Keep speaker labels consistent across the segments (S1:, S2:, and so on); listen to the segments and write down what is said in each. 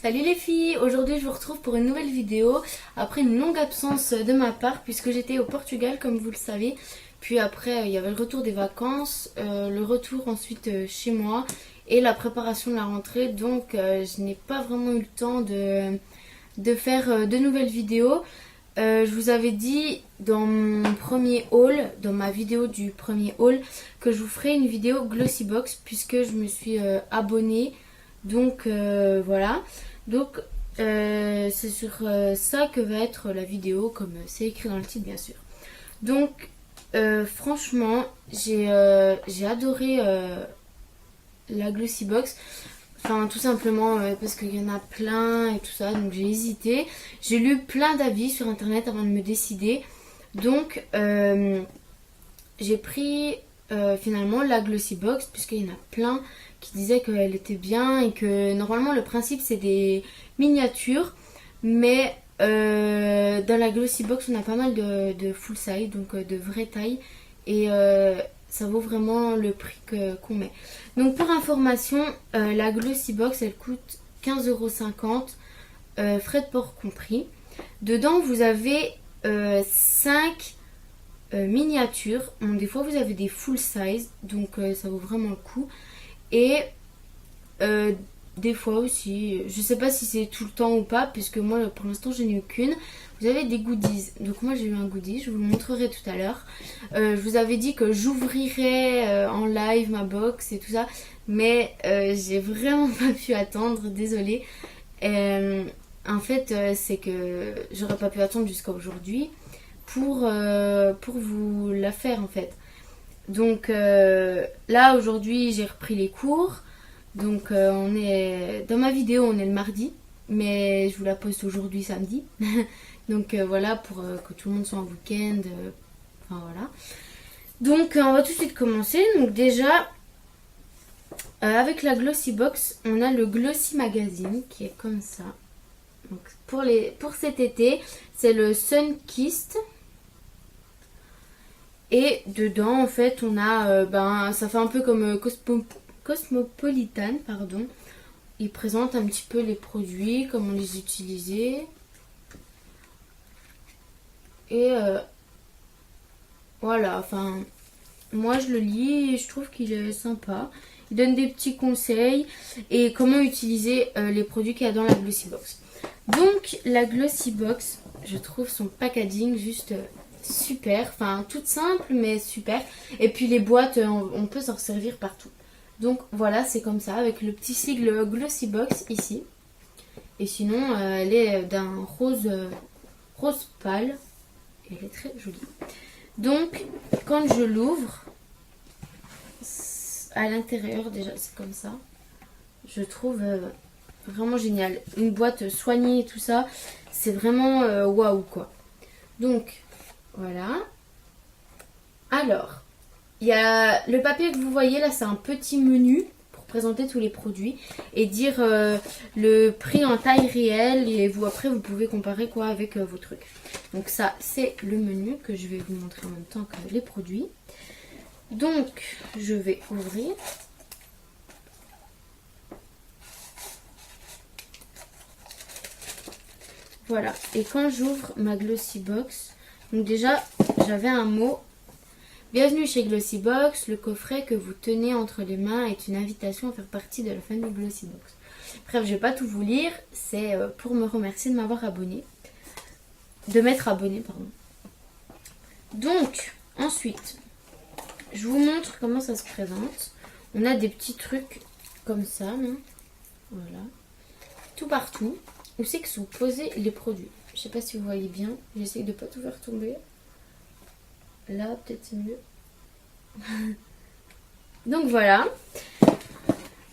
S1: Salut les filles, aujourd'hui je vous retrouve pour une nouvelle vidéo après une longue absence de ma part puisque j'étais au Portugal comme vous le savez. Puis après il y avait le retour des vacances, le retour ensuite chez moi et la préparation de la rentrée. Donc je n'ai pas vraiment eu le temps de faire de nouvelles vidéos. Je vous avais dit dans mon premier haul, dans ma vidéo du premier haul, que je vous ferai une vidéo Glossybox puisque je me suis abonnée. Donc voilà. Donc c'est sur ça que va être la vidéo, comme c'est écrit dans le titre bien sûr. Donc franchement j'ai adoré la Glossybox. Enfin tout simplement parce qu'il y en a plein et tout ça, donc j'ai hésité. J'ai lu plein d'avis sur internet avant de me décider. Donc j'ai pris finalement la Glossybox puisqu'il y en a plein qui disaient qu'elle était bien et que normalement le principe c'est des miniatures. Mais dans la Glossybox on a pas mal de full size, donc de vraie taille. Et ça vaut vraiment le prix qu'on met. Donc pour information, la Glossybox elle coûte 15,50 €, frais de port compris. Dedans vous avez 5 miniatures. Bon, des fois vous avez des full size, donc ça vaut vraiment le coup. Et des fois aussi, je sais pas si c'est tout le temps ou pas, puisque moi pour l'instant je n'ai eu qu'une. Vous avez des goodies, donc moi j'ai eu un goodie, je vous le montrerai tout à l'heure. Je vous avais dit que j'ouvrirais en live ma box et tout ça, mais j'ai vraiment pas pu attendre, désolée. En fait c'est que j'aurais pas pu attendre jusqu'à aujourd'hui pour vous la faire en fait. Donc là aujourd'hui j'ai repris les cours. Donc on est dans ma vidéo on est le mardi, mais je vous la poste aujourd'hui samedi. Donc voilà, pour que tout le monde soit en week-end. Enfin voilà. Donc on va tout de suite commencer. Donc déjà avec la Glossybox on a le Glossy Magazine qui est comme ça. Donc pour cet été c'est le Sunkissed. Et dedans en fait on a ça fait un peu comme Cosmopolitan, pardon. Il présente un petit peu les produits, comment les utiliser. Et voilà, enfin moi je le lis et je trouve qu'il est sympa. Il donne des petits conseils et comment utiliser les produits qu'il y a dans la Glossybox. Donc la Glossybox, je trouve son packaging juste super, enfin toute simple mais super. Et puis les boîtes, on peut s'en servir partout. Donc voilà, c'est comme ça avec le petit sigle Glossybox ici. Et sinon elle est d'un rose pâle et elle est très jolie. Donc quand je l'ouvre, à l'intérieur déjà c'est comme ça. Je trouve vraiment génial. Une boîte soignée et tout ça, c'est vraiment waouh quoi. Donc voilà. Alors, il y a le papier que vous voyez là, c'est un petit menu pour présenter tous les produits et dire le prix en taille réelle, et vous après vous pouvez comparer quoi avec vos trucs. Donc ça c'est le menu que je vais vous montrer en même temps que les produits. Donc je vais ouvrir. Voilà, et quand j'ouvre ma Glossybox, donc déjà j'avais un mot. Bienvenue chez Glossybox, le coffret que vous tenez entre les mains est une invitation à faire partie de la famille Glossybox. Bref, je vais pas tout vous lire, c'est pour me remercier de m'avoir abonné. De m'être abonné, pardon. Donc, ensuite, je vous montre comment ça se présente. On a des petits trucs comme ça, non ? Voilà. Tout partout. Où c'est que sont posés les produits ? Je sais pas si vous voyez bien, j'essaie de pas tout faire tomber. Là, peut-être c'est mieux. Donc voilà.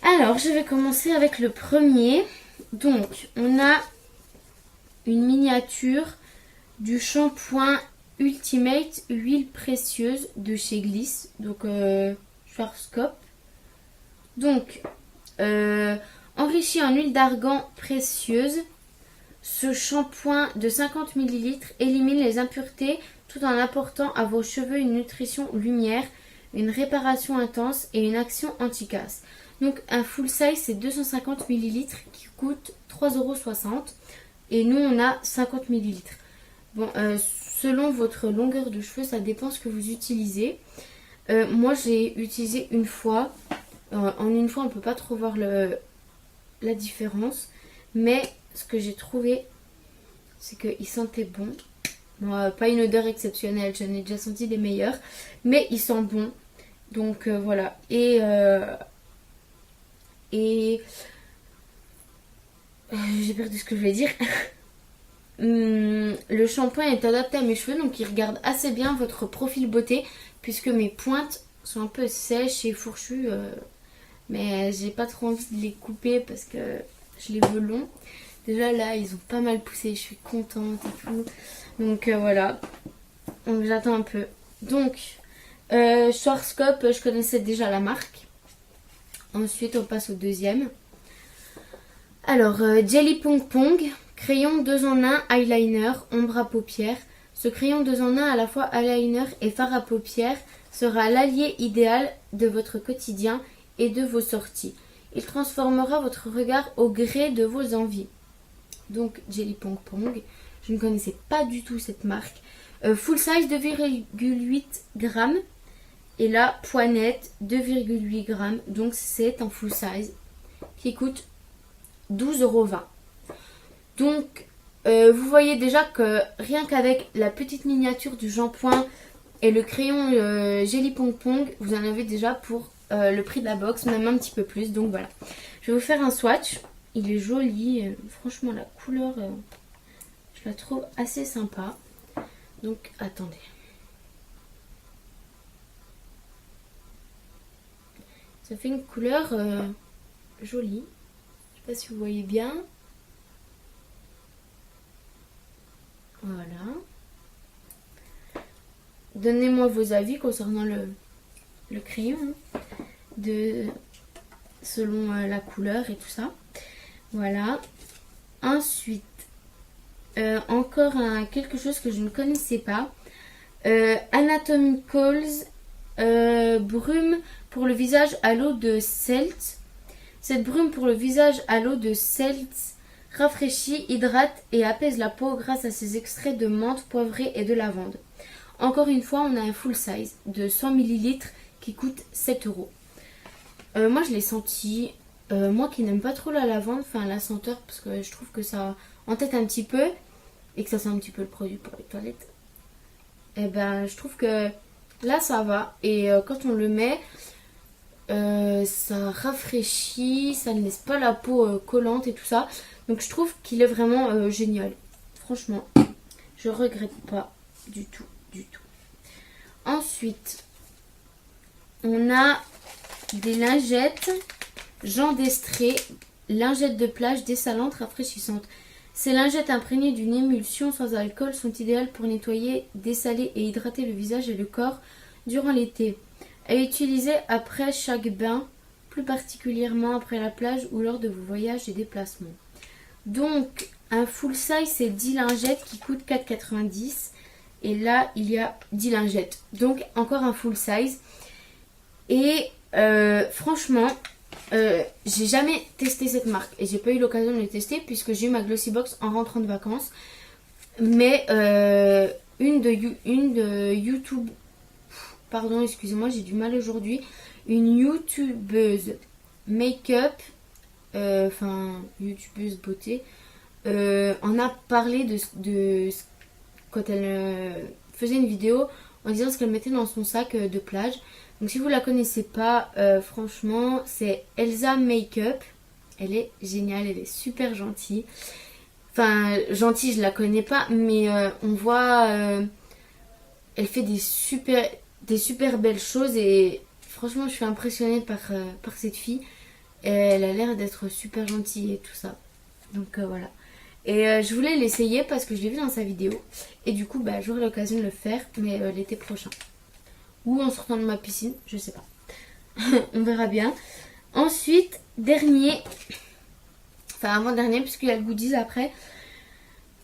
S1: Alors, je vais commencer avec le premier. Donc, on a une miniature du shampoing Ultimate huile précieuse de chez Gliss. Donc, Schwarzkopf. Donc, enrichi en huile d'argan précieuse. Ce shampoing de 50 ml élimine les impuretés tout en apportant à vos cheveux une nutrition lumière, une réparation intense et une action anti-casse. Donc un full size c'est 250 millilitres qui coûte 3,60 €. Et nous on a 50 millilitres. Bon, selon votre longueur de cheveux, ça dépend ce que vous utilisez. Moi j'ai utilisé une fois. En une fois on peut pas trop voir la différence. Mais ce que j'ai trouvé, c'est qu'il sentait bon. Bon, pas une odeur exceptionnelle, j'en ai déjà senti des meilleurs. Mais il sent bon. Donc voilà. Et j'ai perdu ce que je voulais dire. Le shampoing est adapté à mes cheveux, donc il regarde assez bien votre profil beauté, puisque mes pointes sont un peu sèches et fourchues, mais j'ai pas trop envie de les couper parce que je les veux longs. Déjà là ils ont pas mal poussé, je suis contente et tout. Donc voilà, donc j'attends un peu. Donc Schwarzkopf, je connaissais déjà la marque. Ensuite on passe au deuxième. Alors Jelly Pong Pong, crayon 2 en 1, eyeliner, ombre à paupières. Ce crayon 2 en 1 à la fois eyeliner et fard à paupières sera l'allié idéal de votre quotidien et de vos sorties. Il transformera votre regard au gré de vos envies. Donc Jelly Pong Pong, je ne connaissais pas du tout cette marque. Full size 2,8 grammes et la poignette 2,8 grammes. Donc c'est un full size qui coûte 12,20 €. Donc vous voyez déjà que rien qu'avec la petite miniature du shampoing et le crayon Jelly Pong Pong, vous en avez déjà pour le prix de la box, même un petit peu plus. Donc voilà, je vais vous faire un swatch. Il est joli, franchement la couleur, je la trouve assez sympa. Donc attendez. Ça fait une couleur jolie. Je sais pas si vous voyez bien. Voilà. Donnez-moi vos avis concernant le crayon. Selon la couleur et tout ça. Voilà. Ensuite, encore quelque chose que je ne connaissais pas. Anatomicals brume pour le visage à l'eau de Celt. Cette brume pour le visage à l'eau de Celt rafraîchit, hydrate et apaise la peau grâce à ses extraits de menthe poivrée et de lavande. Encore une fois, on a un full size de 100 ml qui coûte 7 €. Moi, je l'ai senti. Moi qui n'aime pas trop la lavande, enfin la senteur, parce que je trouve que ça entête un petit peu et que ça sent un petit peu le produit pour les toilettes. Et ben, je trouve que là, ça va. Et quand on le met, ça rafraîchit, ça ne laisse pas la peau collante et tout ça. Donc je trouve qu'il est vraiment génial. Franchement, je regrette pas du tout, du tout. Ensuite, on a des lingettes Jean d'Estrée, lingettes de plage dessalantes rafraîchissantes. Ces lingettes imprégnées d'une émulsion sans alcool sont idéales pour nettoyer, dessaler et hydrater le visage et le corps durant l'été. À utiliser après chaque bain, plus particulièrement après la plage ou lors de vos voyages et déplacements. Donc, un full size, c'est 10 lingettes qui coûtent 4,90 €. Et là, il y a 10 lingettes. Donc, encore un full size. Et franchement, j'ai jamais testé cette marque. Et j'ai pas eu l'occasion de le tester puisque j'ai eu ma Glossybox en rentrant de vacances. Mais une de YouTube... Pardon, excusez-moi, j'ai du mal aujourd'hui. Une youtubeuse make-up, youtubeuse beauté, en a parlé de quand elle faisait une vidéo en disant ce qu'elle mettait dans son sac de plage. Donc si vous la connaissez pas, franchement, c'est Elsa Makeup. Elle est géniale, elle est super gentille. Enfin, gentille, je la connais pas, mais on voit, elle fait des super belles choses et franchement, je suis impressionnée par cette fille. Elle a l'air d'être super gentille et tout ça. Donc voilà. Et je voulais l'essayer parce que je l'ai vu dans sa vidéo. Et du coup, j'aurai l'occasion de le faire, mais l'été prochain. Ou en sortant de ma piscine, je sais pas. On verra bien. Ensuite, avant-dernier, puisqu'il y a le goodies après.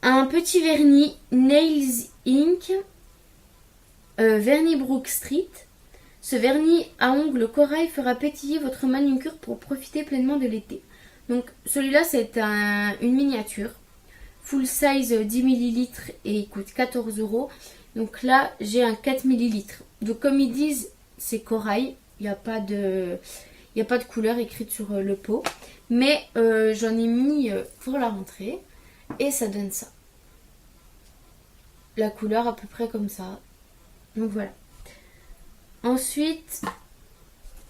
S1: Un petit vernis Nails Ink. Vernis Brook Street. Ce vernis à ongles corail fera pétiller votre manucure pour profiter pleinement de l'été. Donc celui-là c'est une miniature. Full size 10 millilitres et il coûte 14 euros. Donc là j'ai un 4 millilitres. Donc comme ils disent c'est corail. Il n'y a pas de couleur écrite sur le pot. Mais j'en ai mis pour la rentrée. Et ça donne ça. La couleur à peu près comme ça. Donc voilà. Ensuite,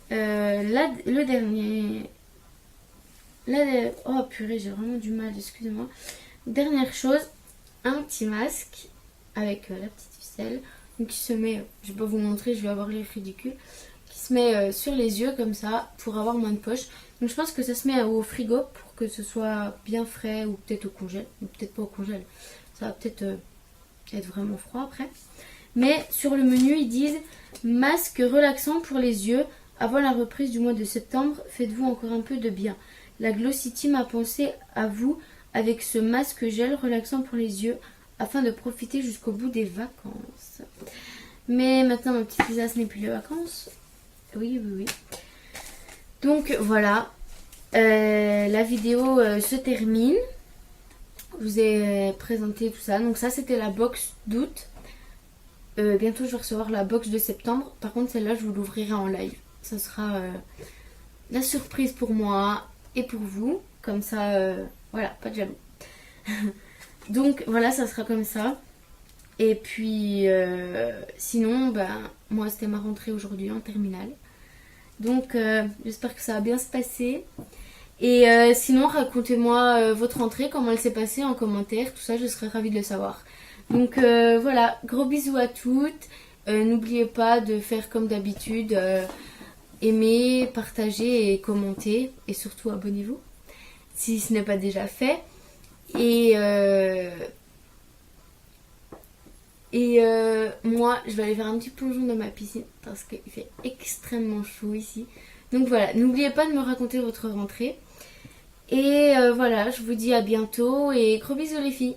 S1: le dernier... oh purée, j'ai vraiment du mal, excusez-moi. Dernière chose, un petit masque avec la petite ficelle. Donc qui se met, je vais pas vous montrer, je vais avoir l'air ridicule. Qui se met sur les yeux comme ça pour avoir moins de poches. Donc je pense que ça se met au frigo pour que ce soit bien frais ou peut-être au congèle. Ou peut-être pas au congèle. Ça va peut-être être vraiment froid après. Mais sur le menu ils disent masque relaxant pour les yeux. Avant la reprise du mois de septembre, faites-vous encore un peu de bien. La Glossy Team a pensé à vous avec ce masque gel relaxant pour les yeux afin de profiter jusqu'au bout des vacances. Mais maintenant ma petite Lisa, ce n'est plus les vacances. Oui. Donc voilà, la vidéo se termine. Je vous ai présenté tout ça. Donc ça c'était la box d'août. Bientôt je vais recevoir la box de septembre. Par contre celle-là je vous l'ouvrirai en live. Ça sera la surprise pour moi et pour vous. Comme ça, voilà, pas de jaloux. Donc voilà, ça sera comme ça. Et puis sinon, moi c'était ma rentrée aujourd'hui en terminale. Donc j'espère que ça va bien se passer. Et sinon racontez-moi votre rentrée, comment elle s'est passée en commentaire, tout ça, je serais ravie de le savoir. Donc voilà, gros bisous à toutes. N'oubliez pas de faire comme d'habitude, aimer, partager et commenter. Et surtout abonnez-vous si ce n'est pas déjà fait. Et moi, je vais aller faire un petit plongeon dans ma piscine parce qu'il fait extrêmement chaud ici. Donc voilà, n'oubliez pas de me raconter votre rentrée. Et voilà, je vous dis à bientôt et gros bisous les filles.